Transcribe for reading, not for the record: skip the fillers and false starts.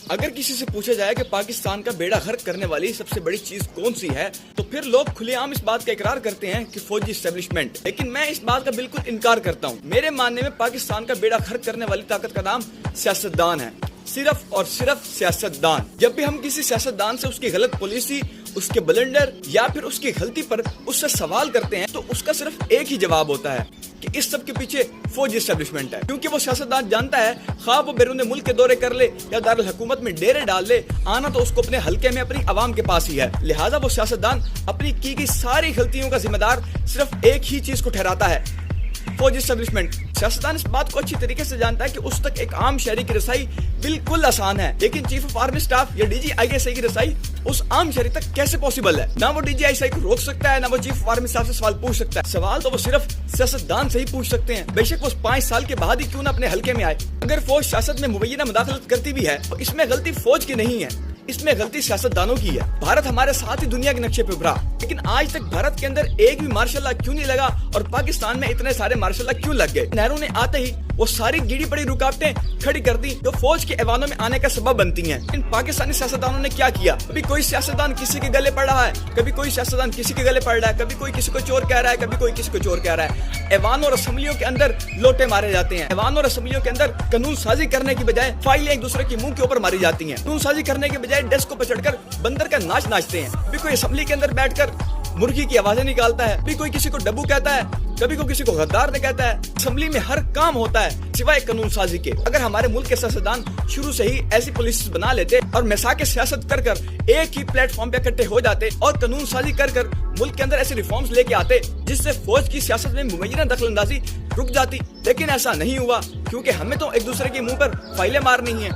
اگر کسی سے پوچھا جائے کہ پاکستان کا بیڑا غرق کرنے والی سب سے بڑی چیز کون سی ہے تو پھر لوگ کھلے عام اس بات کا اقرار کرتے ہیں کہ فوجی اسٹیبلشمنٹ. لیکن میں اس بات کا بالکل انکار کرتا ہوں. میرے ماننے میں پاکستان کا بیڑا غرق کرنے والی طاقت کا نام سیاستدان ہے. صرف اور صرف سیاستدان. جب بھی ہم کسی سیاستدان سے اس کی غلط پالیسی، اس کے بلنڈر یا پھر اس کی غلطی پر اس سے سوال کرتے ہیں تو اس کا صرف ایک ہی جواب ہوتا ہے کہ اس سب کے پیچھے فوجی اسٹیبلشمنٹ ہے. کیونکہ وہ سیاستدان جانتا ہے خواہ وہ بیرون ملک کے دورے کر لے یا دارالحکومت میں ڈیرے ڈال لے، آنا تو اس کو اپنے حلقے میں اپنی عوام کے پاس ہی ہے. لہٰذا وہ سیاستدان اپنی کی گئی ساری غلطیوں کا ذمہ دار صرف ایک ہی چیز کو ٹھہراتا ہے، فوجی اسٹیبلشمنٹ. سیاستدان اس بات کو اچھی طریقے سے جانتا ہے کہ اس تک ایک عام شہری کی رسائی بالکل آسان ہے، لیکن چیف آف آرمی اسٹاف یا D G I S I کی رسائی اس عام شہری تک کیسے پاسبل ہے؟ نہ وہ ڈی جی آئی ایس آئی کو روک سکتا ہے، نہ وہ چیف آف آرمی اسٹاف سے سوال پوچھ سکتا ہے. سوال تو وہ صرف سیاستدان سے ہی پوچھ سکتے ہیں، بے شک وہ 5 سال کے بعد ہی کیوں نہ اپنے حلقے میں آئے. اگر فوج سیاست میں مبینہ مداخلت کرتی بھی ہے تو اس میں غلطی فوج کی نہیں ہے، اس میں غلطی سیاستدانوں کی ہے. بھارت ہمارے ساتھ ہی دنیا کے نقشے پہ ابھرا، لیکن آج تک بھارت کے اندر ایک بھی مارشل لا کیوں نہیں لگا اور پاکستان میں اتنے سارے مارشل لا کیوں لگ گئے؟ نہرو نے آتے ہی وہ ساری گیڑی پڑی رکاوٹیں کھڑی کر دی جو فوج کے ایوانوں میں آنے کا سبب بنتی ہیں. ان پاکستانی سیاستدانوں نے کیا کیا؟ کبھی کوئی سیاستدان کسی کے گلے پڑ رہا ہے، کبھی کوئی سیاستدان کسی کے گلے پڑ رہا ہے، کبھی کوئی کسی کو چور کہہ رہا ہے، کبھی کوئی کسی کو چور کہہ رہا ہے. ایوانوں اور اسمبلیوں کے اندر لوٹے مارے جاتے ہیں. ایوانوں اور اسمبلیوں کے اندر قانون سازی کرنے کی بجائے فائلیں ایک دوسرے کے منہ کے اوپر ماری جاتی ہیں. قانون سازی کرنے کے بجائے ڈیسک پر چڑھ کر بندر کا ناچ ناچتے ہیں. کبھی کوئی اسمبلی کے اندر بیٹھ کر مرغی کی آوازیں نکالتا ہے، کبھی کوئی کسی کو ڈبو کہتا ہے، کبھی کوئی کسی کو غدار نے کہتا ہے. اسمبلی میں ہر کام ہوتا ہے سوائے قانون سازی کے. اگر ہمارے ملک کے سیاستدان شروع سے ہی ایسی پالیسیز بنا لیتے اور میثاق سیاست کر کر ایک ہی پلیٹ فارم پہ اکٹھے ہو جاتے اور قانون سازی کر کر ملک کے اندر ایسے ریفارمز لے کے آتے جس سے فوج کی سیاست میں مبینہ دخل اندازی رک جاتی. لیکن ایسا نہیں ہوا کیونکہ ہمیں تو ایک دوسرے کے منہ پر فائلیں مارنی ہیں.